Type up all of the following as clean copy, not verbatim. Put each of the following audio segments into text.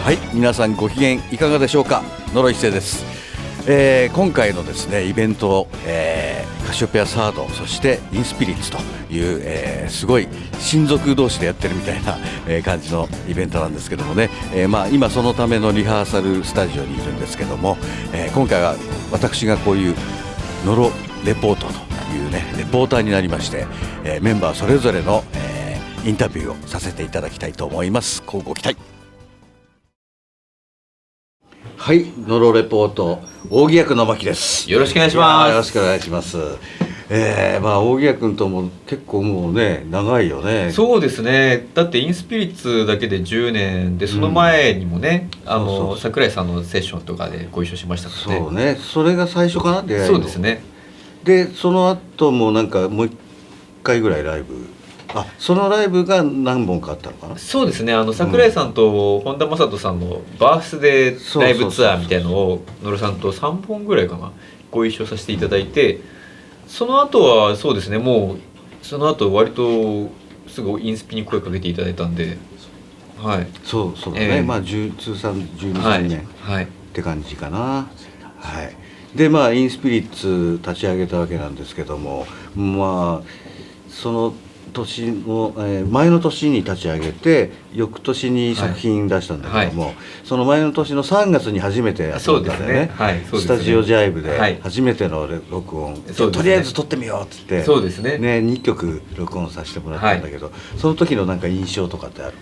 はい、皆さんご機嫌いかがでしょうか。野呂一世です。今回のですねイベント、カシオペアサードそしてインスピリッツという、すごい親族同士でやってるみたいな、感じのイベントなんですけどもね、今そのためのリハーサルスタジオにいるんですけども、今回は私がこういう野呂レポートというねレポーターになりまして、メンバーそれぞれの、インタビューをさせていただきたいと思います。乞うご期待。はい、野呂レポート扇谷君の牧です。よろしくお願いします。よろしくお願いします。扇谷君とも結構もうね長いよね。そうですね。だってインスピリッツだけで10年で、その前にもね、桜井さんのセッションとかでご一緒しましたからね。そうね、それが最初かな、出会いの。そうですね。でその後もなんかもう一回ぐらいライブ、そのライブが何本かあったのかな。そうですね。桜井さんと本田正人さんのバースデーライブツアーみたいのを野呂さんと3本ぐらいかなご一緒させていただいて、その後はそうですね、もうその後割とすぐインスピに声かけていただいたんで、はい。そうだね、通算12、3年、はい、って感じかな。はい。でインスピリッツ立ち上げたわけなんですけども、その年の、前の年に立ち上げて翌年に作品出したんだけども、その前の年の3月に初めてやったんだよね。スタジオジャイブで初めての録音、とりあえず撮ってみようっつってそうですね、2曲録音させてもらったんだけど、その時のなんか印象とかってある？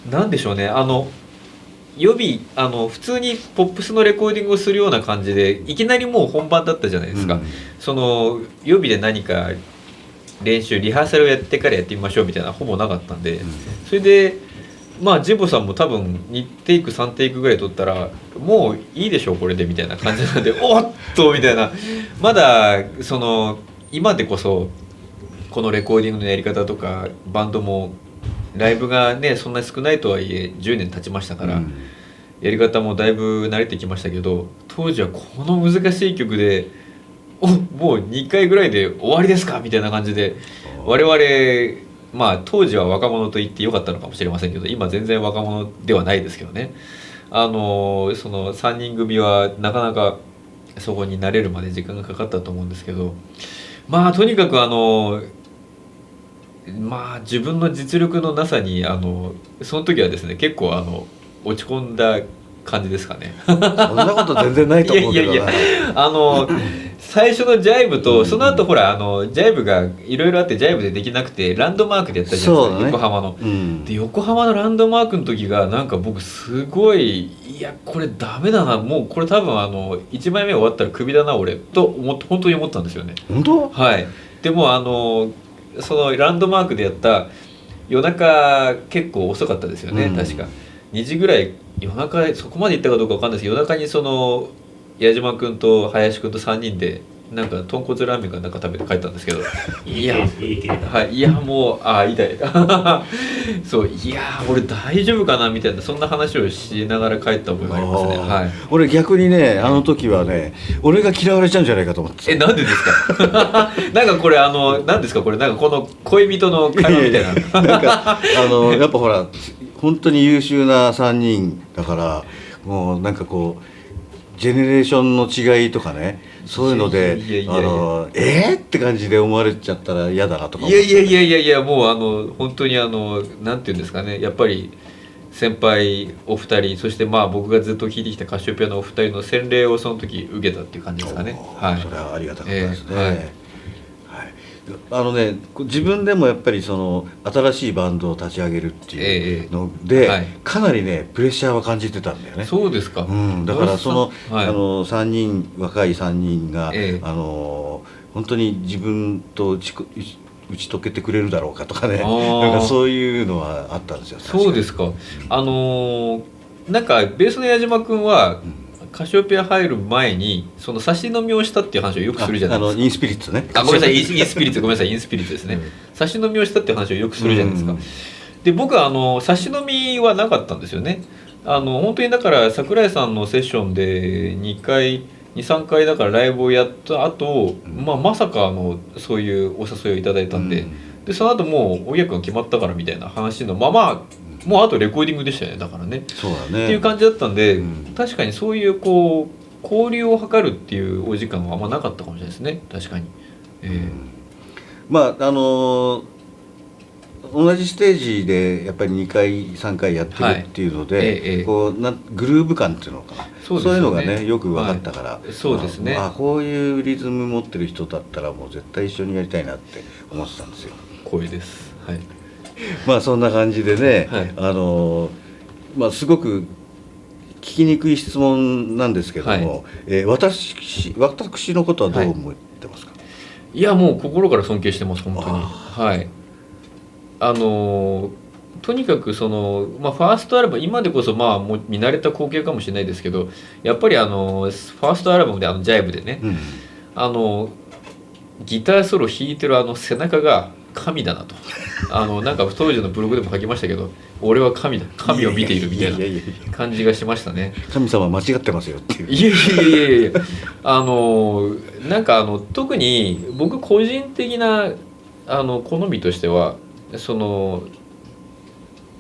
なんでしょうね、予備普通にポップスのレコーディングをするような感じでいきなりもう本番だったじゃないですか、その予備で何か練習リハーサルをやってからやってみましょうみたいなほぼなかったんで、それで神保さんも多分2テイク3テイクぐらい取ったらもういいでしょうこれでみたいな感じなんでおっとみたいな、まだその今でこそこのレコーディングのやり方とかバンドもライブがねそんなに少ないとはいえ10年経ちましたから、やり方もだいぶ慣れてきましたけど、当時はこの難しい曲でもう2回ぐらいで終わりですかみたいな感じで、我々当時は若者と言ってよかったのかもしれませんけど、今全然若者ではないですけどね、その3人組はなかなかそこに慣れるまで時間がかかったと思うんですけど、とにかく自分の実力のなさにその時はですね結構落ち込んだ感じですかね。そんなこと全然ないと思うけどな。最初のジャイブとその後ほらジャイブがいろいろあってジャイブでできなくてランドマークでやったじゃないですか、横浜の、で横浜のランドマークの時がなんか僕すごいこれダメだな、もうこれ多分1枚目終わったらクビだな俺と本当に思ったんですよね。本当？はい。でもそのランドマークでやった夜中結構遅かったですよね、確か2時ぐらい、夜中そこまで行ったかどうか分かんないですけど、夜中にその矢島君と林君と3人でなんか豚骨ラーメンかなんか食べて帰ったんですけどもう痛いそう俺大丈夫かなみたいな、そんな話をしながら帰った覚えがありますね。俺逆にねあの時はね俺が嫌われちゃうんじゃないかと思って。なんでですかなんかこれ何ですかこれ、なんかこの恋人の会話みたいななんかやっぱほら本当に優秀な3人だから、もうなんかこうジェネレーションの違いとかね、そういうのでって感じで思われちゃったら嫌だなとか思って。もう本当になんていうんですかね、やっぱり先輩お二人、そして僕がずっと聴いてきたカシオペアのお二人の洗礼をその時受けたっていう感じですかね。それはありがたかったですね。自分でもやっぱりその新しいバンドを立ち上げるっていうので、かなりねプレッシャーは感じてたんだよね。そうですか。だからその3人若い3人が本当に自分と打ち解けてくれるだろうかとかね、なんかそういうのはあったんですよ。そうですか。なんかベースの矢島君はカシオペア入る前にその差し飲みをしたっていう話をよくするじゃないですか。インスピリッツね。ごめんなさい、インスピリッツ、ごめんなさい、インスピリッツですね。差し飲みをしたっていう話をよくするじゃないですか。で僕は差し飲みはなかったんですよね。本当にだから桜井さんのセッションで2、3回だからライブをやった後、まさかそういうお誘いをいただいたんで、でその後もうお客が決まったからみたいな話のままもうあとレコーディングでしたよね。だからねそうだねっていう感じだったんで、うん確かにそういうこう交流を図るっていうお時間はあんまなかったかもしれないですね。確かに、まあ同じステージでやっぱり2回3回やってるっていうので、こうグルーヴ感っていうのかな、そういうのがねよく分かったから、そうですね、こういうリズム持ってる人だったらもう絶対一緒にやりたいなって思ってたんですよ。光栄です。はい。まあそんな感じでね、すごく聞きにくい質問なんですけども、私のことはどう思ってますか？いやもう心から尊敬してます本当に。はい。とにかくその、ファーストアルバム今でこそもう見慣れた光景かもしれないですけど、やっぱりファーストアルバムでジャイブでね、ギターソロ弾いてる背中が神だなとなんか当時のブログでも書きましたけど、俺は神だ、神を見ているみたいな感じがしましたね。神様間違ってますよっていう。いやなんか特に僕個人的な好みとしてはその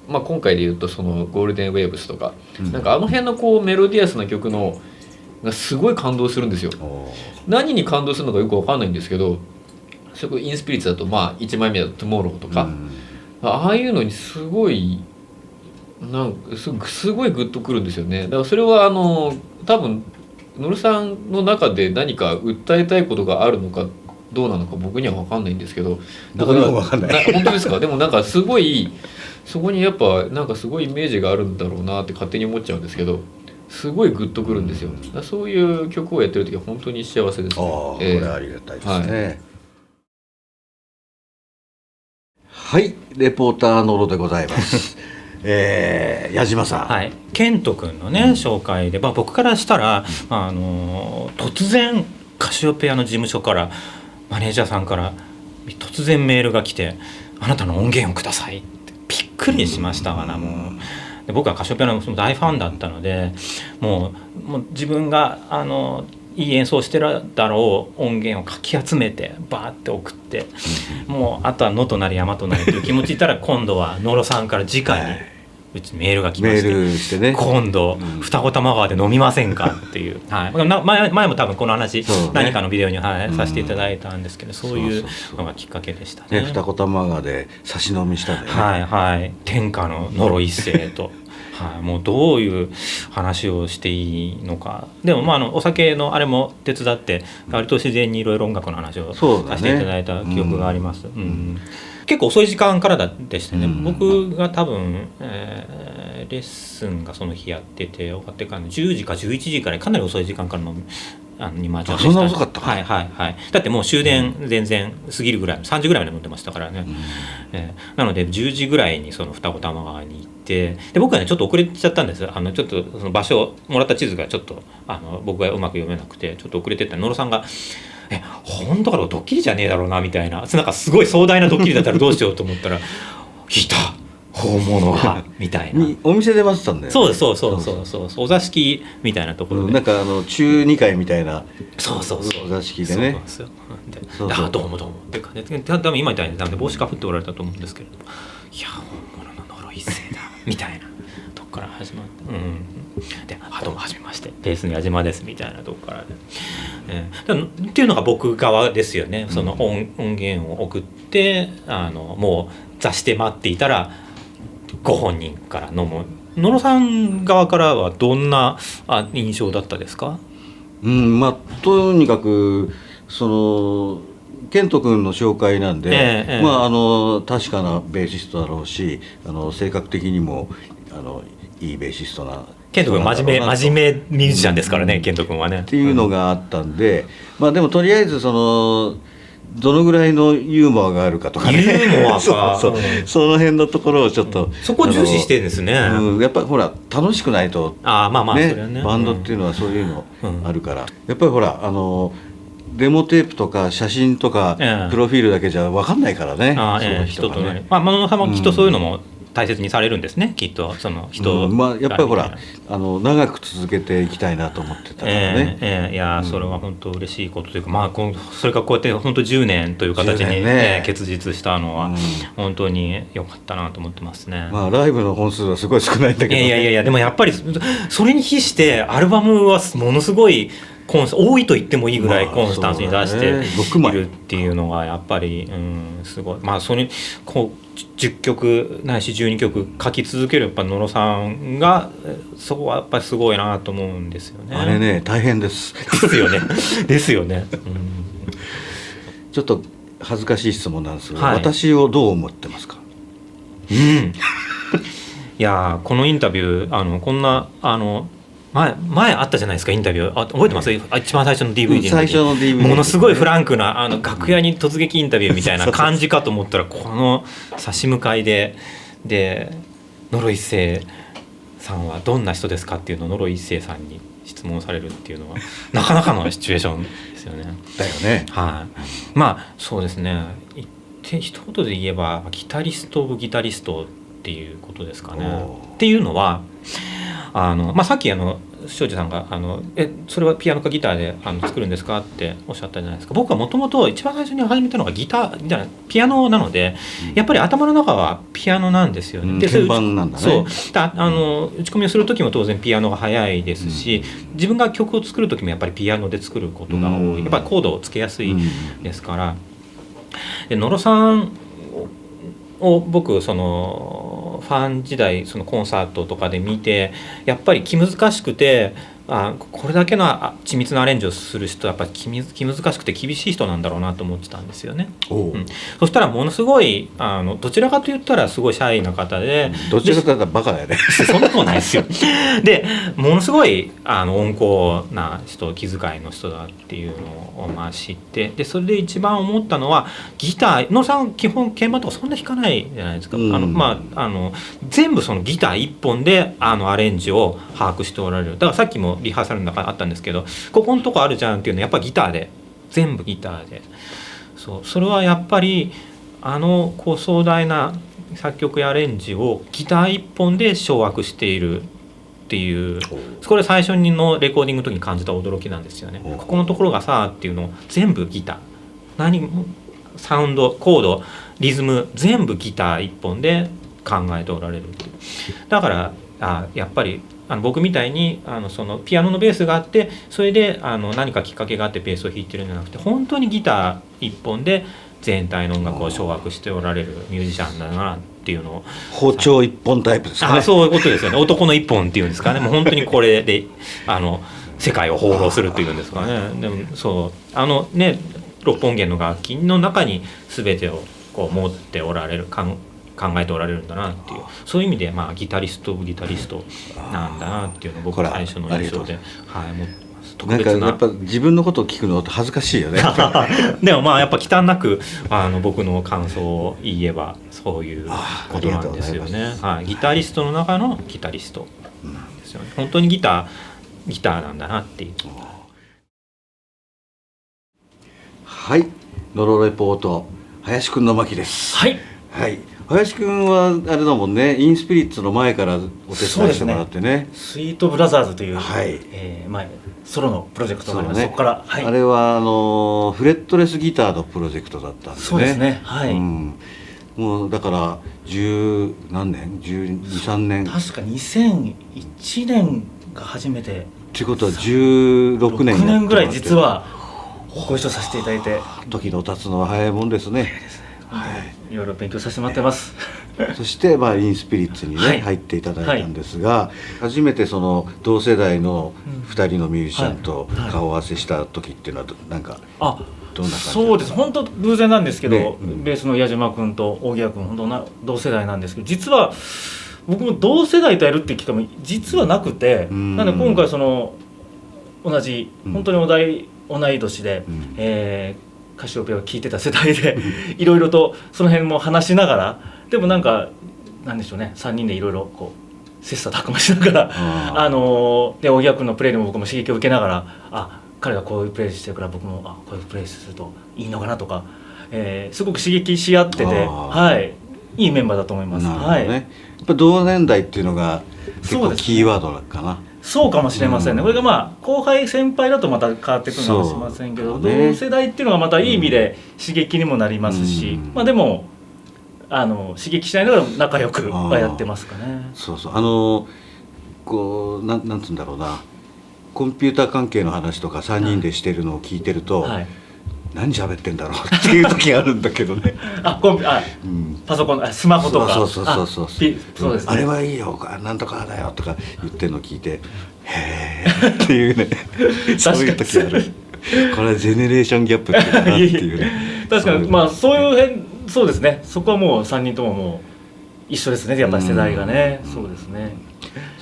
今回で言うとそのゴールデンウェーブスとか、なんか辺のこうメロディアスな曲のがすごい感動するんですよ。何に感動するのかよく分かんないんですけど、それこそインスピリッツだと1枚目だとトゥモローとか、ああいうのにすごいなんかすごいグッとくるんですよね。だからそれは多分野呂さんの中で何か訴えたいことがあるのかどうなのか僕には分かんないんですけど、僕にも分かんない。本当ですか？でもなんかすごいそこにやっぱなんかすごいイメージがあるんだろうなって勝手に思っちゃうんですけど、すごいグッとくるんですよ。そういう曲をやってる時は本当に幸せですね。これありがたいですね。はい、レポーター野呂でございます。矢島さん、はい、ケント君のね、紹介で、僕からしたら、突然カシオペアの事務所からマネージャーさんから突然メールが来て、あなたの音源をくださいってびっくりしましたわな。もうで僕はカシオペアの大ファンだったので、もう自分がいい演奏してるだろう音源をかき集めてバーって送って、もうあとは野となり山となりという気持ちいたら、今度は野呂さんから直にうちメールが来まして、メールしてね、今度二子玉川で飲みませんかっていう、前も多分この話、何かのビデオに、させていただいたんですけど、そういうのがきっかけでしたね。二子玉川で差し飲みしたんだよね。はいはい、天下の野呂一世ともうどういう話をしていいのか。でもお酒のあれも手伝って割と自然にいろいろ音楽の話をさせていただいた記憶があります。結構遅い時間からでしたね。僕が多分、レッスンがその日やってて終わってから10時か11時からかなり遅い時間からのに待ち合わせした。そんな遅かったか。はい。だってもう終電全然過ぎるぐらい、3時ぐらいまで乗ってましたからね。なので10時ぐらいにその二子玉川に行って、で僕はねちょっと遅れちゃったんです。ちょっとその場所もらった地図がちょっと僕がうまく読めなくてちょっと遅れてったら、野呂さんが本当かドッキリじゃねえだろうなみたいな、なんかすごい壮大なドッキリだったらどうしようと思ったらいた本物はみたいなお店で待ってたんだよね。そうお座敷みたいなところで、なんか中2階みたいなそうお座敷でね。どうもって感じで、多分今みたいに帽子かぶっておられたと思うんですけれども、いや本物の野呂一世だみたいなとこから始まって、でどうもはじめましてベースの矢島ですみたいなとこからで、っていうのが僕側ですよね。その音源を送ってもう座して待っていたらご本人から飲む。野呂さん側からはどんな印象だったですか？とにかくそのケント君の紹介なんで、確かなベーシストだろうし、性格的にもいいベーシストな。ケント君真面目ミュージシャンですからね、ケント君はね。っていうのがあったんで、でもとりあえずどのぐらいのユーモアがあるかとかね、ユーモアかその辺のところをちょっと、そこを重視してるんですね。やっぱりほら楽しくないとそれはね、バンドっていうのはそういうのあるから、やっぱりほらデモテープとか写真とかプロフィールだけじゃ分かんないからね、人とね。野呂さんもきっとそういうのも大切にされるんですね、きっとその人が、やっぱりほら長く続けていきたいなと思ってたからね、いやそれは本当嬉しいことというか、それがこうやって本当10年という形に、結実したのは本当に良かったなと思ってますね。ライブの本数はすごい少ないんだけど、いやでもやっぱりそれに比してアルバムはものすごい多いと言ってもいいぐらいコンスタンスに出しているっていうのがやっぱり、すごい。それこう10曲ないし12曲書き続けるやっぱ野呂さんがそこはやっぱりすごいなと思うんですよね。あれね大変ですですよね、ちょっと恥ずかしい質問なんですが、私をどう思ってますか？いやこのインタビューこんな前あったじゃないですか、インタビュー覚えてます？一番最初の DVD の時、最初の DVD ものすごいフランクな楽屋に突撃インタビューみたいな感じかと思ったらこの差し向かいで野呂一生さんはどんな人ですかっていうのを野呂一生さんに質問されるっていうのはなかなかのシチュエーションですよね。だよね。そうですね、一言で言えばギタリストオブギタリストっていうことですかね。っていうのはさっき庄司さんがそれはピアノかギターで作るんですかっておっしゃったじゃないですか。僕はもともと一番最初に始めたのがピアノなので、やっぱり頭の中はピアノなんですよね。で鍵盤なんだね。そう打ち込みをする時も当然ピアノが早いですし、自分が曲を作る時もやっぱりピアノで作ることが多い。やっぱりコードをつけやすいですから。で野呂さんを僕ファン時代コンサートとかで見てやっぱり気難しくてこれだけの緻密なアレンジをする人はやっぱり気難しくて厳しい人なんだろうなと思ってたんですよね。そしたらものすごいどちらかと言ったらすごいシャイな方で、どちらかと言ったらバカだよねそんなことないですよでものすごい温厚な人、気遣いの人だっていうのを知って、でそれで一番思ったのはギター野さん基本鍵盤とかそんな弾かないじゃないですか。全部そのギター一本でアレンジを把握しておられる。だからさっきもリハーサルの中あったんですけど、ここのとこあるじゃんっていうのはやっぱりギターで、全部ギターで、それはやっぱりこう壮大な作曲やアレンジをギター一本で掌握しているっていう、これ最初のレコーディングの時に感じた驚きなんですよね。ここのところがさっていうのを全部ギター、何もサウンド、コード、リズム全部ギター一本で考えておられるっていう。だからやっぱり僕みたいにそのピアノのベースがあって、それで何かきっかけがあってベースを弾いてるんじゃなくて、本当にギター一本で全体の音楽を掌握しておられるミュージシャンだなっていうのを。包丁一本タイプですかね。そういうことですよね。男の一本っていうんですかね。もう本当にこれで世界を放浪するっていうんですかね。でも六本弦の楽器の中に全てをこう持っておられる、考えておられるんだなっていう、そういう意味でギタリストギタリストなんだなっていうのを僕最初の印象で思ってます。なんかやっぱ自分のことを聞くのって恥ずかしいよねでもやっぱ忌憚なく僕の感想を言えばそういうことなんですよね。ギタリストの中のギタリストなんですよね。本当にギターなんだなっていう。はい、ノロレポート林くんの巻です。はい、林くんはあれだもんね、インスピリッツの前からお手伝いしてもらってね。スイートブラザーズという、ソロのプロジェクトがあります。そこから、あれはフレットレスギターのプロジェクトだったんですね。そうですね。もうだから十何年、12、13年。確か2001年が初めて。っていうことは16年。6年ぐらい実はご一緒させていただいて。時の経つのは早いもんですね。いろいろ勉強させてもらってます。そしてインスピリッツにね、入っていただいたんですが、初めてその同世代の2人のミュージシャンと顔合わせした時っていうのはなんかどんな感じ？そうです。本当偶然なんですけど、ベースの矢島君と大木屋君本当同世代なんですけど、実は僕も同世代とやるっていう機会も実はなくて、なので今回同じ本当に同い年で、カシオペアを聴いてた世代でいろいろとその辺も話しながら、でもなんでしょうね、3人でいろいろこう切磋琢磨しながらで大木屋君のプレーにも僕も刺激を受けながら、彼がこういうプレーしてるから僕もこういうプレーするといいのかなとか、すごく刺激し合ってて、いいメンバーだと思います。なるほどね、はい、やっぱ同年代っていうのが結構そうですねキーワードかな。そうかもしれませんね、うんこれがまあ後輩先輩だとまた変わってくるかもしれませんけど、そうね同世代っていうのがまたいい意味で刺激にもなりますし、うんまあでも刺激しないながら仲良くはやってますかね。そうそうこうなんつうんだろうな、コンピューター関係の話とか3人でしてるのを聞いてると、はい、何喋ってんだろうっていう時あるんだけどねうんパソコンスマホとかそうそうですね、あれはいいよなんとかだよとか言ってるの聞いてへーっていうねそういう時ある。これはジェネレーションギャップっていうかなっていうね確かにまあそういうそうですね、そこはもう3人とももう一緒ですね、やっぱり世代がね、そうですね。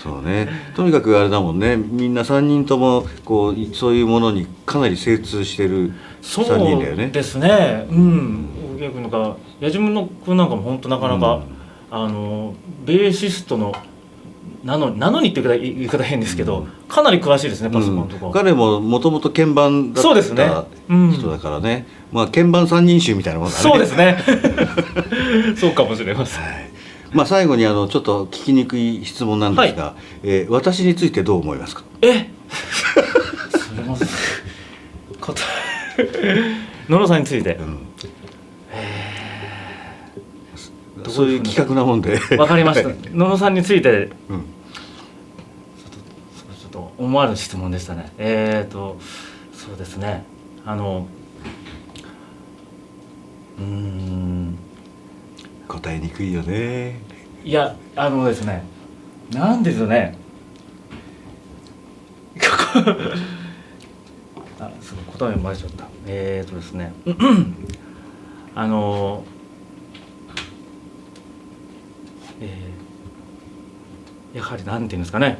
そうね、とにかくあれだもんね、みんな3人ともこうそういうものにかなり精通してる3人だよね。そうですね、うん大木君とか矢島の君なんかも本当なかなか、ベーシストのなのにって言い方変ですけど、かなり詳しいですね、パソコンとか、彼ももともと鍵盤だっそうですねた人だからね、まあ鍵盤三人衆みたいなもんだね。そうですねそうかもしれません。まあ最後にちょっと聞きにくい質問なんですが、私についてどう思いますか？それも野呂さんについて、そういう企画なもんでわかりました野呂さんについて、うんちょっと思わぬ質問でしたね。そうですね、答えにくいよね。いやですね、なんですよねすごい答えを漏れちゃった。ですねやはりなんていうんですかね、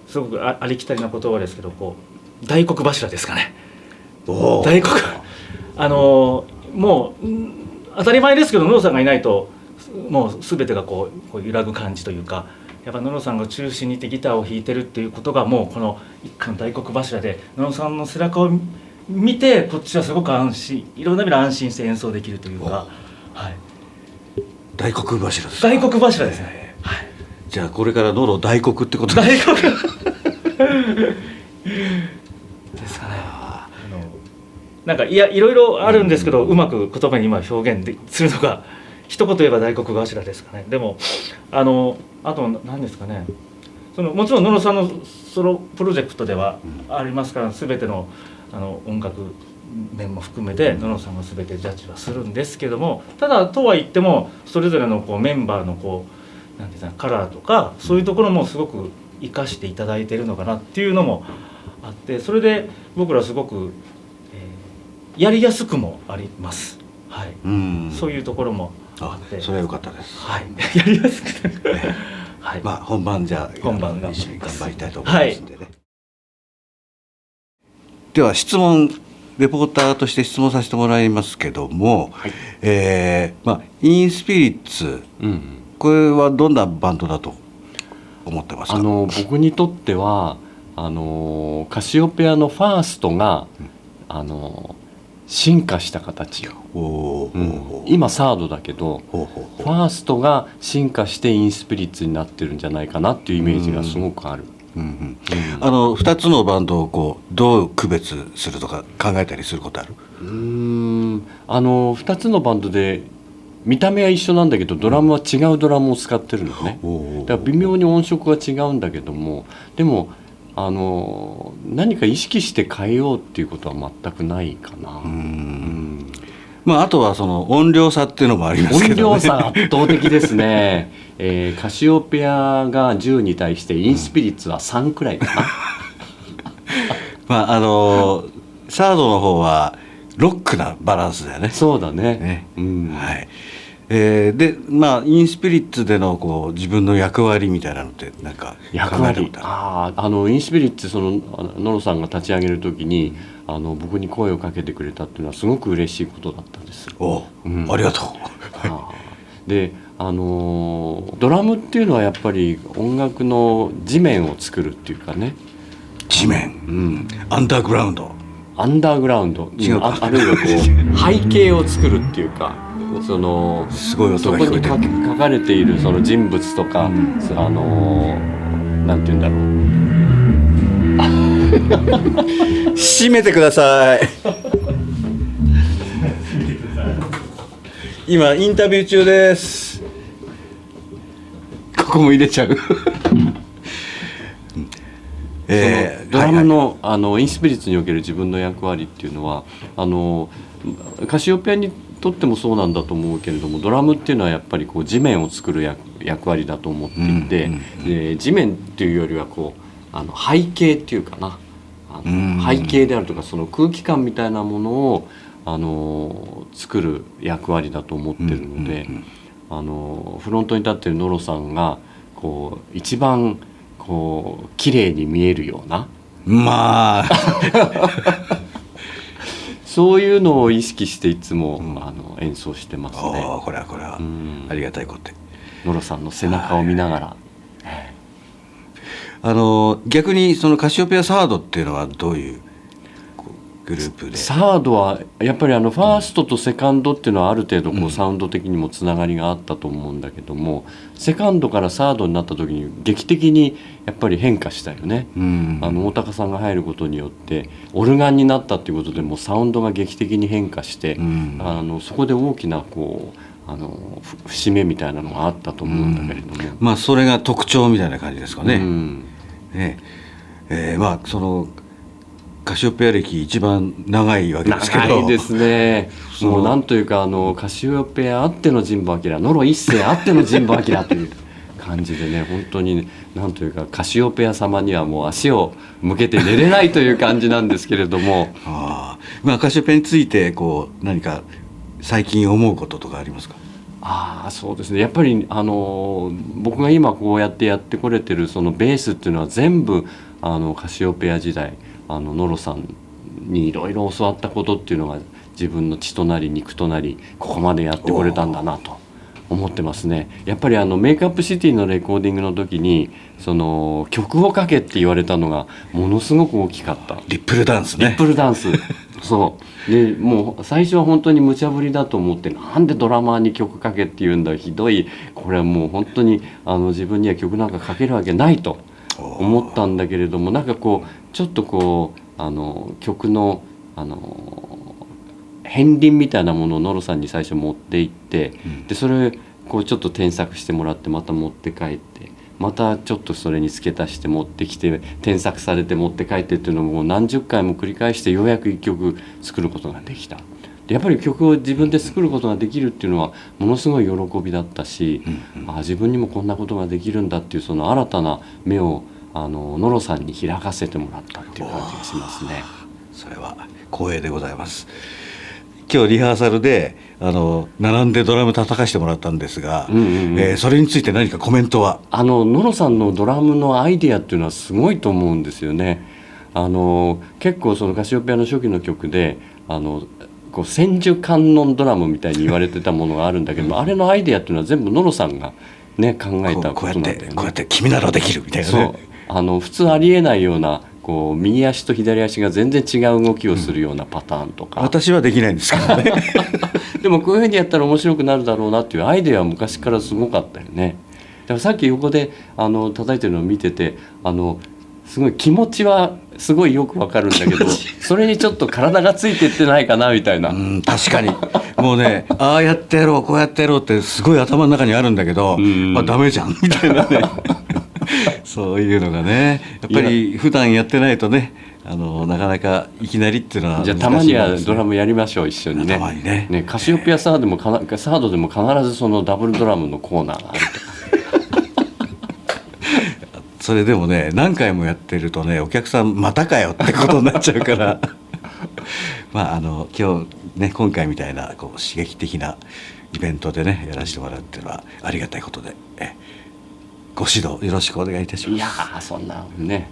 すごくありきたりな言葉ですけど、こう大黒柱ですかね。大黒もう当たり前ですけど、野呂さんがいないともう全てがこう揺らぐ感じというか、やっぱ野呂さんが中心にいてギターを弾いてるっていうことがもうこの一家の大黒柱で、野呂さんの背中を見てこっちはすごく安心、いろんな意味で安心して演奏できるというか、はい、大黒柱です。大黒柱ですね、はい、じゃあこれから野呂大黒ってこと大黒ですかね。なんかいろいろあるんですけど、うまく言葉に今表現するのが一言言えば大黒柱ですかね。でもあと何ですかね、もちろん野呂さんのソロプロジェクトではありますから、全ての音楽面も含めて野呂さんが全てジャッジはするんですけども、ただとは言ってもそれぞれのこうメンバーのこうなんていうかカラーとかそういうところもすごく生かしていただいているのかなっていうのもあって、それで僕らすごくやりやすくもあります。はい。そういうところもあって、それは良かったです。はい。やりやすくて、はい。まあ本番じゃあ本番が一緒に頑張りたいと思いますんでね。はい、では質問、レポーターとして質問させてもらいますけども、はい、まあインスピリッツ、これはどんなバンドだと思ってますか？僕にとってはカシオペアのファーストが、進化した形、今サードだけどファーストが進化してインスピリッツになってるんじゃないかなっていうイメージがすごくある。2つのバンドをこうどう区別するとか考えたりすることある？2つのバンドで見た目は一緒なんだけどドラムは違うドラムを使ってるのね。だから微妙に音色は違うんだけども、でも何か意識して変えようっていうことは全くないかな。まあ、あとはその音量差っていうのもありますけどね。音量差圧倒的ですね。カシオペアが10に対してインスピリッツは3くらいかな。まあサードの方はロックなバランスだよね。そうだね。はい。でまあインスピリッツでのこう自分の役割みたいなのってなんか役割、インスピリッツ野呂さんが立ち上げる時に僕に声をかけてくれたっていうのはすごく嬉しいことだったんです。ありがとう。でドラムっていうのはやっぱり音楽の地面を作るっていうかね。地面、アンダーグラウンド。アンダーグラウンド、違うか、あるいはこう背景を作るっていうか。そのすごい音そこにが聞こえてる。書かれているその人物とか、なんて言うんだろう、閉めてください。今インタビュー中です。ここも入れちゃう。ドラムの、インスピリッツにおける自分の役割っていうのはカシオペアにとってもそうなんだと思うけれども、ドラムっていうのはやっぱりこう地面を作る役割だと思っていて、で地面っていうよりはこう背景っていうかな、背景であるとかその空気感みたいなものを作る役割だと思ってるので、フロントに立ってるノロさんがこう一番こう綺麗に見えるような、まあそういうのを意識していつも、演奏してますね。これはありがたいことで、ノロさんの背中を見ながら、逆にそのカシオペアサードっていうのはどういうグループで？サードはやっぱりファーストとセカンドっていうのはある程度こうサウンド的にもつながりがあったと思うんだけども、セカンドからサードになった時に劇的にやっぱり変化したよね。大高さんが入ることによってオルガンになったっていうことでもうサウンドが劇的に変化して、そこで大きなこう節目みたいなのがあったと思うんだけれども、まあそれが特徴みたいな感じですかね。まあそのカシオペア歴一番長いわけですけど、長いですね。もうなんというかカシオペアあっての神保明、ノロ一世あっての神保明という感じでね、本当になんというかカシオペア様にはもう足を向けて寝れないという感じなんですけれどもまあカシオペアについてこう何か最近思うこととかありますか？そうですね、やっぱり僕が今こうやってこれてるそのベースっていうのは全部カシオペア時代ノロさんにいろいろ教わったことっていうのが自分の血となり肉となりここまでやってこれたんだなと思ってますね。やっぱりメイクアップシティのレコーディングの時にその曲をかけって言われたのがものすごく大きかった。リップルダンスね。リップルダンスそうで、もう最初は本当に無茶ぶりだと思って、なんでドラマーに曲かけって言うんだ、ひどい、これはもう本当に自分には曲なんかかけるわけないと思ったんだけれども、なんかこうちょっとこう曲の片鱗みたいなものをノロさんに最初持って行って、でそれをこうちょっと添削してもらってまた持って帰って、またちょっとそれに付け足して持ってきて添削されて持って帰ってっていうのをもう何十回も繰り返してようやく一曲作ることができた。でやっぱり曲を自分で作ることができるっていうのはものすごい喜びだったし、自分にもこんなことができるんだっていうその新たな目をノロさんに開かせてもらったっていう感じがしますね。それは光栄でございます。今日リハーサルで並んでドラム叩かしてもらったんですが、それについて何かコメントは？ノロさんのドラムのアイディアっていうのはすごいと思うんですよね。結構そのカシオペアの初期の曲でこう千手観音ドラムみたいに言われてたものがあるんだけども、あれのアイディアっていうのは全部ノロさんがね考えたことなんだよね。こうやって君ならできるみたいなね。そう普通ありえないようなこう右足と左足が全然違う動きをするようなパターンとか、私はできないんですけどねでもこういうふうにやったら面白くなるだろうなっていうアイデアは昔からすごかったよね。だからさっき横で叩いてるのを見ててすごい気持ちはすごいよくわかるんだけどそれにちょっと体がついてってないかなみたいな。確かにもうねああやってやろうこうやってやろうってすごい頭の中にあるんだけど、ダメじゃんみたいなねそういうのがねやっぱり普段やってないとねなかなかいきなりっていうのは難しいもんですね。じゃあたまにはドラムやりましょう一緒にね。たまにねカシオペアサードでも必ずそのダブルドラムのコーナーがあるとかそれでもね何回もやってるとねお客さんまたかよってことになっちゃうからまあ今日ね今回みたいなこう刺激的なイベントでねやらせてもらうっていうのはありがたいことでご指導よろしくお願いいたします。いやそんなね、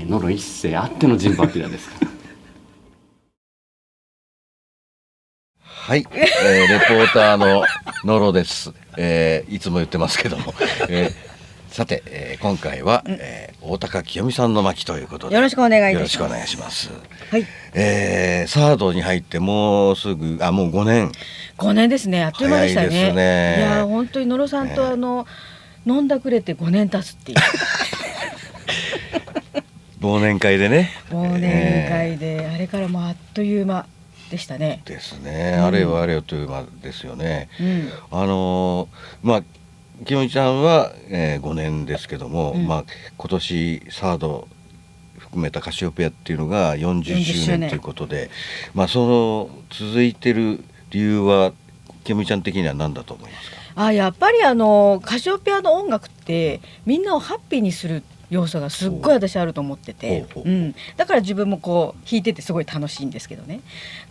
ノロ一世あっての神保明ですからはい、レポーターのノロです、いつも言ってますけども、さて、今回は、大高清美さんの巻ということでよろしくお願いいたします。よろしくお願いします。はい。サードに入ってもうすぐもう5年ですね。あっという間でしたね。早いですね。いや本当に野呂さんと飲んだくれて5年経つっていう忘年会でね。忘年会で、あれからもうあっという間でしたね。ですね。あれよあれよという間ですよね。うん、清美ちゃんは、5年ですけども、今年サード含めたカシオペアっていうのが40周年ということで、その続いてる理由は清美ちゃん的には何だと思いますか？やっぱりカシオペアの音楽ってみんなをハッピーにする要素がすっごい私あると思ってて、だから自分もこう弾いててすごい楽しいんですけどね。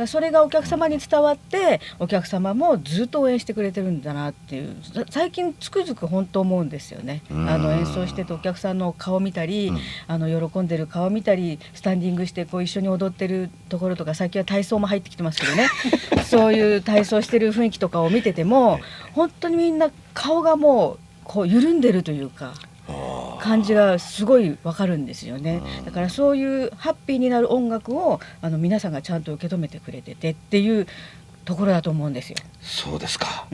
それがお客様に伝わってお客様もずっと応援してくれてるんだなっていう最近つくづく本当思うんですよね。演奏しててお客さんの顔見たり、喜んでる顔見たりスタンディングしてこう一緒に踊ってるところとか、最近は体操も入ってきてますけどねそういう体操してる雰囲気とかを見てても本当にみんな顔がもうこう緩んでるというか感じがすごいわかるんですよね。だからそういうハッピーになる音楽を皆さんがちゃんと受け止めてくれててっていうところだと思うんですよ。そうですか。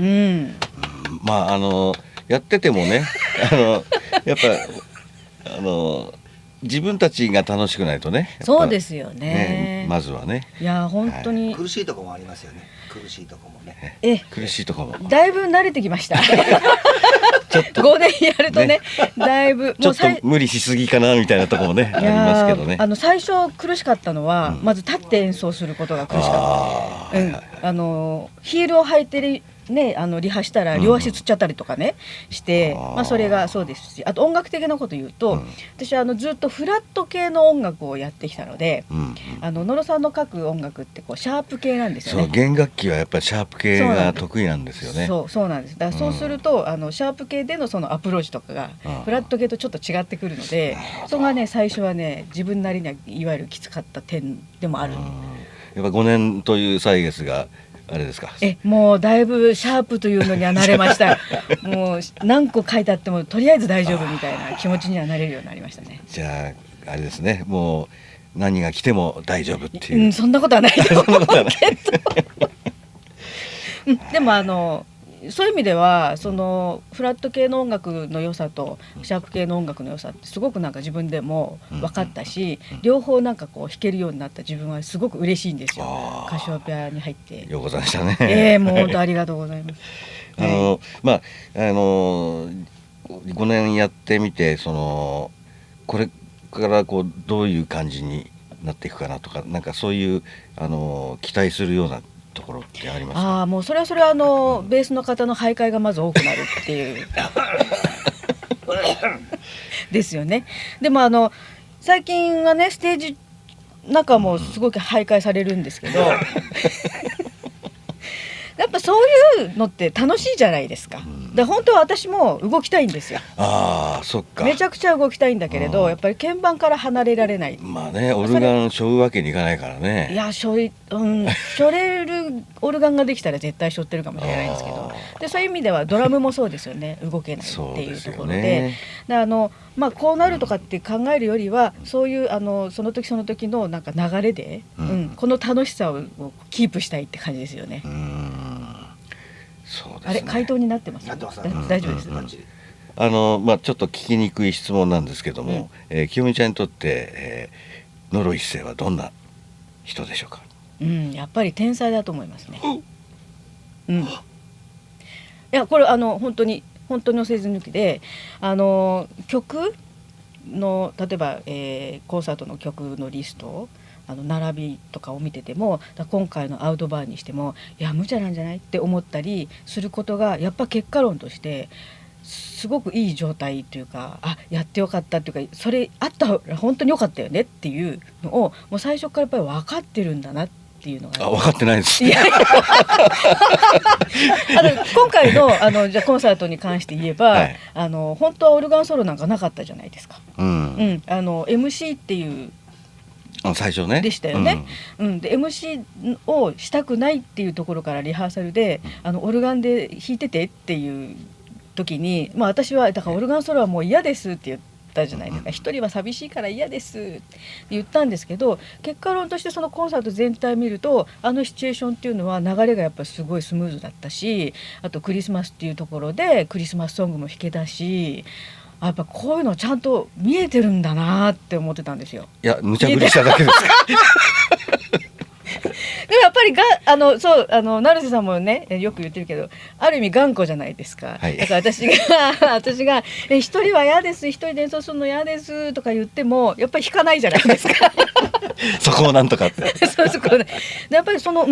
やっててもねやっぱ自分たちが楽しくないとね。そうですよね。まずはね。いや本当に、苦しいところもありますよね。苦しいところもね。苦しいところも。だいぶ慣れてきましたちょっと5年やるとねだいぶちょっと無理しすぎかなみたいなところもねありますけどね。最初苦しかったのは、まず立って演奏することが苦しかった。ヒールを履いてるね、リハしたら両足つっちゃったりとかね、して、それがそうですし、あと音楽的なこと言うと、私ずっとフラット系の音楽をやってきたので、野呂さんの書く音楽ってこうシャープ系なんですよね。そう、弦楽器はやっぱりシャープ系が得意なんですよね。そうなんです。だからそうすると、シャープ系でのそのアプローチとかがフラット系とちょっと違ってくるので、そこがね最初はね自分なりにはいわゆるきつかった点でもある。やっぱ5年という歳月があれですか。もうだいぶシャープというのには慣れましたもう何個書いてあってもとりあえず大丈夫みたいな気持ちにはなれるようになりましたね。じゃああれですね、もう何が来ても大丈夫っていう、そんなことはないと思うけどでもそういう意味ではそのフラット系の音楽の良さとシャープ系の音楽の良さってすごくなんか自分でも分かったし、両方なんかこう弾けるようになった自分はすごく嬉しいんですよ。カシオペアに入ってようございましたね。もう本当ありがとうございます。5年やってみてこれからこうどういう感じになっていくかなとか、なんかそういう期待するようなところってありますか？もうそれはベースの方の徘徊がまず多くなるっていうですよね。でも最近はねステージ中もすごく徘徊されるんですけどやっぱそういうのって楽しいじゃないですか。で本当は私も動きたいんですよ。そっか。めちゃくちゃ動きたいんだけれど、やっぱり鍵盤から離れられない。オルガン背負うわけにいかないからね。いや背負れるオルガンができたら絶対背負ってるかもしれないんですけど、でそういう意味ではドラムもそうですよね。動けないっていうところで、こうなるとかって考えるよりはそういうその時その時のなんか流れで、この楽しさをキープしたいって感じですよね。そうですね。あれ回答になってます？大丈夫です。ちょっと聞きにくい質問なんですけども、清美ちゃんにとって、野呂一世はどんな人でしょうか？やっぱり天才だと思いますね。いやこれ本当にお世辞抜きで曲の例えば、コンサートの曲のリスト並びとかを見てても今回のアウトバーにしてもいや無茶なんじゃないって思ったりすることがやっぱ結果論としてすごくいい状態というか、やってよかったっていうか、それあったら本当によかったよねっていうのをもう最初からやっぱり分かってるんだなっていうのが。分かってないです。いや今回のじゃあコンサートに関して言えば、本当はオルガンソロなんかなかったじゃないですか。MC っていう最初ねでしたよね。で MC をしたくないっていうところからリハーサルでオルガンで弾いててっていう時に、私はだからオルガンソロはもう嫌ですって言ったじゃないですか。一人は寂しいから嫌ですって言ったんですけど、結果論としてそのコンサート全体見るとあのシチュエーションっていうのは流れがやっぱりすごいスムーズだったし、あとクリスマスっていうところでクリスマスソングも弾けたし、やっぱこういうのちゃんと見えてるんだなって思ってたんですよ。いや無茶ぶりしただけですか。でもやっぱり成瀬さんもねよく言ってるけど、ある意味頑固じゃないですか、はい、だから私が一人は嫌です、一人で演奏するの嫌ですとか言ってもやっぱり弾かないじゃないですか。そこをなんとかってそこでやっぱりその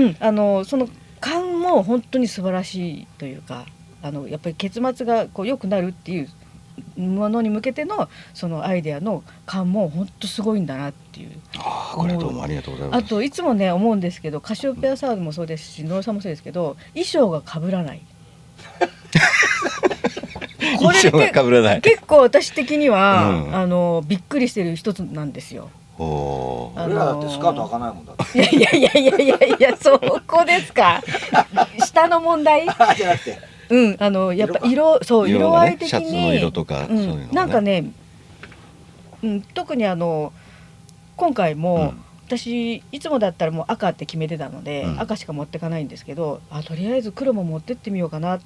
感も本当に素晴らしいというか、やっぱり結末がこう良くなるっていうものに向けてのそのアイデアの感も本当すごいんだなっていう。これどうもありがとうございます。あといつもね思うんですけど、カシオペアサウンドもそうですし、野呂さんもそうですけど、衣装が被らない。これって結構私的には、びっくりしてる一つなんですよ。俺らだってスカート開かないもんだって。いやそこですか。下の問題じゃなくて、やっぱ色合い的に、シャツの色とか、そういうのね、なんかね、特に今回も、私いつもだったらもう赤って決めてたので、赤しか持ってかないんですけど、とりあえず黒も持ってってみようかな。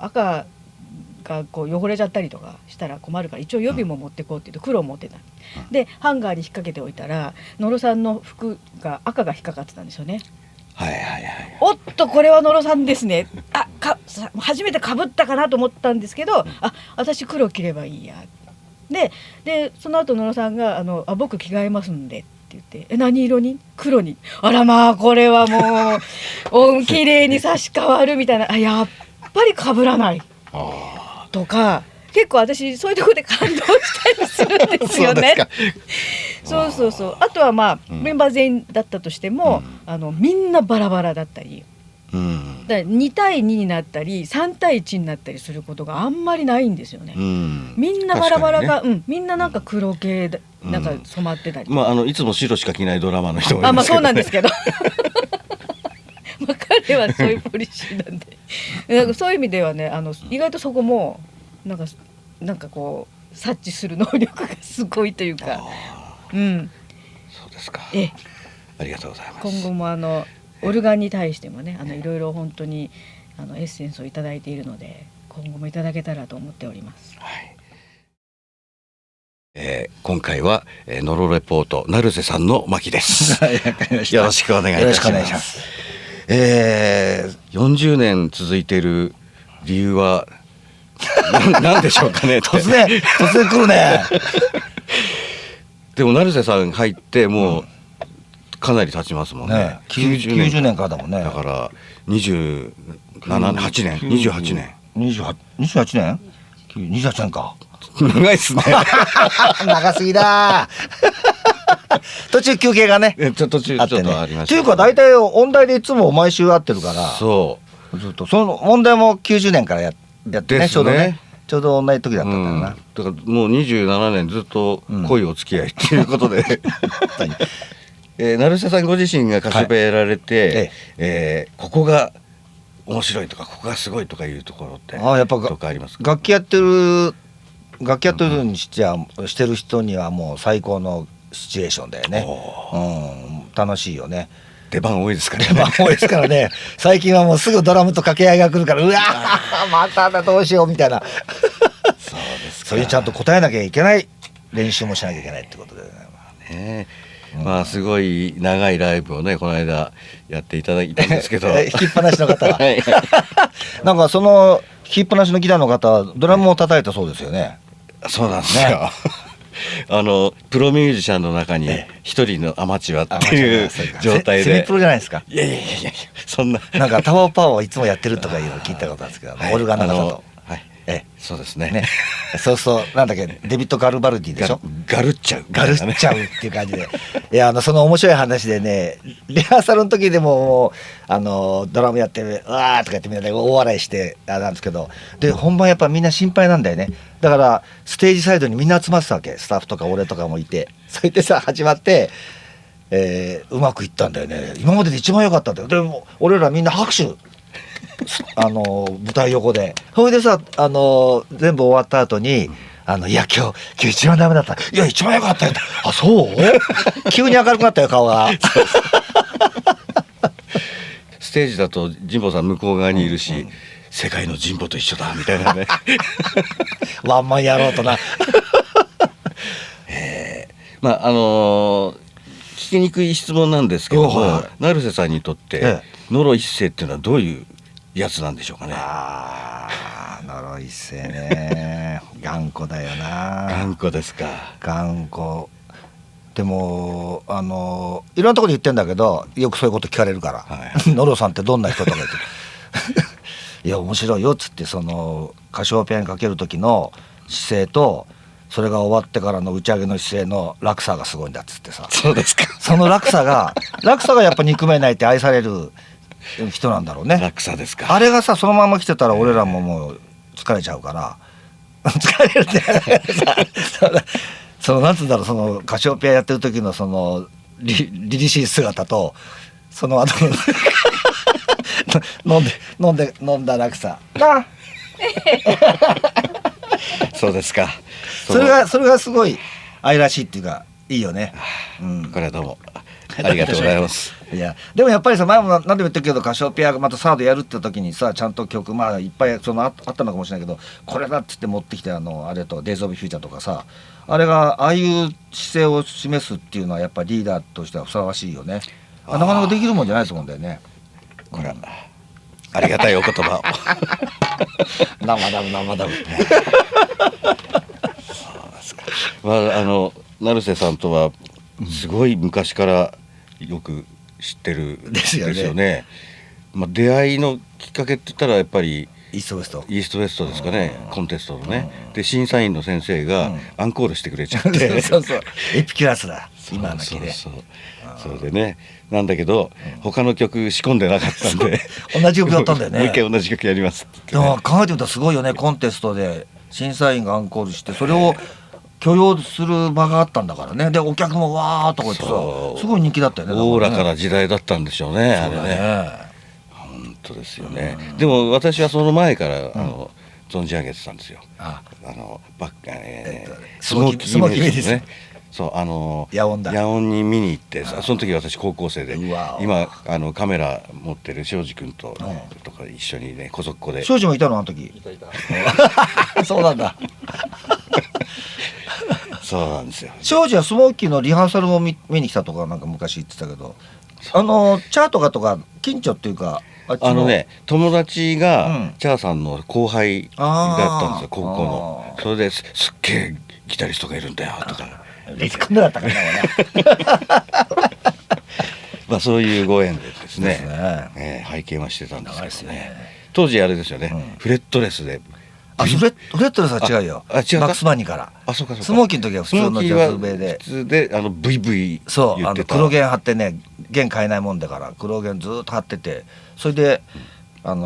赤がこう汚れちゃったりとかしたら困るから、一応予備も持ってこうって言うと黒を持ってた。でハンガーに引っ掛けておいたら、野呂さんの服が赤が引っかかってたんですよね。おっとこれは野呂さんですね。初めてかぶったかなと思ったんですけど、私黒着ればいいや。でその後野呂さんが僕着替えますんでって言って、何色に？黒に。あらまあこれはもう綺麗に差し替わるみたいな。やっぱりかぶらないとか、結構私そういうところで感動したりするんですよね。そうあとはメンバー全員だったとしても、みんなバラバラだったり、だから2対2になったり3対1になったりすることがあんまりないんですよね。みんなバラバラが、みんななんか黒系でなんか染まってたり、いつも白しか着ないドラマの人もいますけどね。そうなんですけど彼はそういうポリシーなんでなんかそういう意味ではね、意外とそこもなんかこう察知する能力がすごいというか、そうですか。ありがとうございます。今後もオルガンに対してもね、いろいろ本当にエッセンスをいただいているので、今後もいただけたらと思っております。今回は、ノロレポート成瀬さんの巻です。よろしくお願いいたします。40年続いている理由は何でしょうかね。突然来るね。でも成瀬さん入ってもうかなり経ちますもんね。90年からだもんね。だから28年28年か。長いっすね。長すぎだ。途中休憩がね、途中ちょっとありました。というか大体音大でいつも毎週会ってるから、ずっとその音大も90年からやってね、ちょうど同じ時だったんだよな。だからもう27年ずっと濃いお付き合いっていうことで、成瀬さんご自身がカシオペアやられて、ここが面白いとかここがすごいとかいうところってやっぱどっかありますか？楽器やってるにしてる人にはもう最高のシチュエーションだよね。楽しいよね。出番多いですからね。出番多いですからね。最近はもうすぐドラムと掛け合いが来るから、うわーまただどうしようみたいな。そういうちゃんと答えなきゃいけない練習もしなきゃいけないってことでね。すごい長いライブをねこの間やっていただいたんですけど弾きっぱなしの方はなんかその弾きっぱなしのギターの方はドラムを叩いたそうですよね。そうなんですよ。プロミュージシャンの中に一人のアマチュアっていう状態でセミプロじゃないですか。いやそんななんかタワーパワーをいつもやってるとかいうのを聞いたことなんですけど、オルガンの方と。そうですね。そうなんだっけ、デビッド・ガルバルディでしょ。ガルっちゃうっていう感じで、いやその面白い話でね、リハーサルの時でもドラムやってわーとか言ってみんなで大笑いしてなんですけど、で本番やっぱみんな心配なんだよね。だからステージサイドにみんな集まってたわけ、スタッフとか俺とかもいて、それでさ始まって、うまくいったんだよね。今までで一番良かったんだよ。でも俺らみんな拍手舞台横で。それでさ全部終わった後にいや今日一番ダメだった。いや一番良かったよ。あそう急に明るくなったよ顔が。ステージだと神保さん向こう側にいるし、世界の神保と一緒だみたいなね。ワンマンやろうとな。まあ聞きにくい質問なんですけども、はい成瀬さんにとって、え野呂一世っていうのはどういうやつなんでしょうかね。野呂一世ね頑固だよな。頑固ですか。頑固でもいろんなところで言ってんだけどよくそういうこと聞かれるから「野呂さんってどんな人?」とか言って「いや面白いよ」っつってカシオペアにかける時の姿勢とそれが終わってからの打ち上げの姿勢の落差がすごいんだっつってさ。そうですか。その落差がやっぱ憎めないって愛される人なんだろうね。落差ですか。あれがさそのまま来てたら俺らももう疲れちゃうから疲れるってなんつうんだろう、そのカシオペアやってる時のその凛々しい姿とその後飲んだ落差な。そうですか。それがすごい愛らしいっていうかいいよね。これはどうもありがとうございます。いやでもやっぱりさ前も何でも言ってるけどカシオペアがまたサードやるって時にさちゃんと曲いっぱいあったのかもしれないけどこれだっつって持ってきてあれと「デイズ・オブ・フューチャー」とかさあれがああいう姿勢を示すっていうのはやっぱりリーダーとしてはふさわしいよね。なかなかできるもんじゃないと思うんだよね。これはありがたいお言葉を。生ダム成瀬さんとはすごい昔からよく知ってるんですよね。出会いのきっかけって言ったらやっぱりイーストウェストですかね。コンテストのね。で審査員の先生がアンコールしてくれちゃってそうエピキュラスだ今の木で。それでねなんだけど他の曲仕込んでなかったんで同じ曲やったんだよね。もう一回同じ曲やりますってでも考えてみたらすごいよね。コンテストで審査員がアンコールしてそれを許容する場があったんだからね。でお客もわーっとこうやってさすごい人気だったよね。おおらかな時代だったんでしょうね。あれね本当ですよね。でも私はその前から存じ上げてたんですよ。スモーキーメイですね。そう野音に見に行ってその時私高校生で今カメラ持ってる庄司君とか一緒にねこそっこで。庄司もいたのあの時。いたそうなんだ。そうなんですよ。庄司はスモーキーのリハーサルも見に来たとかなんか昔言ってたけどチャーとか近所っていうか友達がチャーさんの後輩だったんですよ高校の。それですっげえギタリストがいるんだよとか。リスコンでだったかな。そういうご縁でですね拝見はしてたんですけどね。当時あれですよねフレットレスで。フレットレスは違うよ。バックスバニーから。そうかスモーキーの時は普通のジャズベで。普通でVV そう黒弦張ってね弦買えないもんだから黒弦ずっと張っててそれで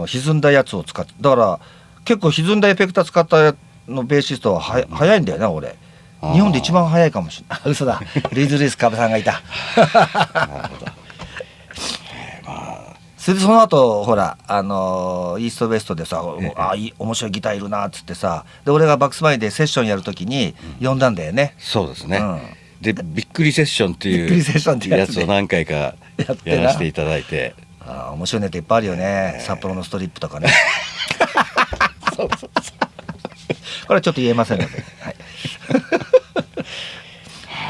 歪んだやつを使ってだから結構歪んだエフェクター使ったのベーシストは早いんだよな俺。日本で一番早いかもしれない。嘘だ。ルイズ・ルイス・カブさんがいた。なるほど。それでその後ほらイーストウエストでさ面白いギターいるなっつってさで俺がバックスバニーでセッションやるときに呼んだんだよね。そうですね。でびっくりセッションっていうやつを何回かやらせていただいて面白いネタいっぱいあるよね。札幌のストリップとかね。そうこれはちょっと言えませんので、はい、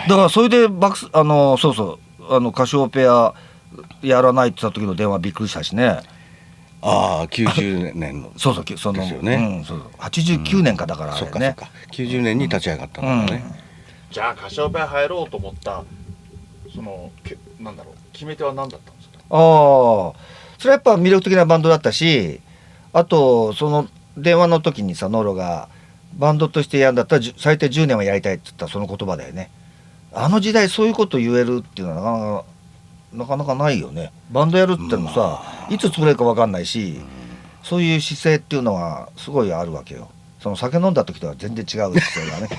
だからそれでカシオペアやらないって言った時の電話びっくりしたしね。90年のそうですよね。89年かだからあれね。そうか90年に立ち上がったんだね。じゃあカシオペア入ろうと思った決め手は何だったんですか。それはやっぱ魅力的なバンドだったしあとその電話の時にさノロがバンドとしてやるんだったら最低10年はやりたいって言ったらその言葉だよね。あの時代そういうこと言えるっていうのはなかなかないよね。バンドやるってのもさいつ潰れるか分かんないしそういう姿勢っていうのはすごいあるわけよ。その酒飲んだ時とは全然違う姿勢がね。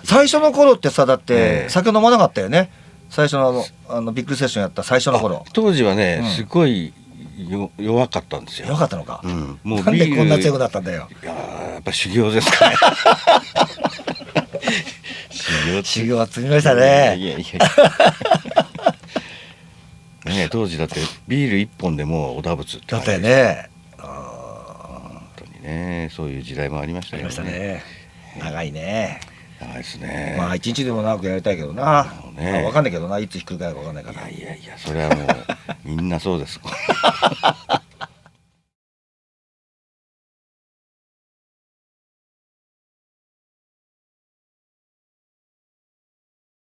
最初の頃ってさだって酒飲まなかったよね。最初のビッグセッションやった最初の頃。当時はね、うんすごい弱かったんですよ。よかったのか。もうなんでこんな強くなったんだよ。いややっぱ修行ですかね。修行は積みましたいやね。いやね、当時だってビール一本でもうお打仏ってだったよね。ね。本当にね、そういう時代もありましたありまけどね。したね。長いね。長いですね。まあ一日でも長くやりたいけどな。ねわかんないけどな、いつひっくり返るかわかんないから。いやそれはもうみんなそうです。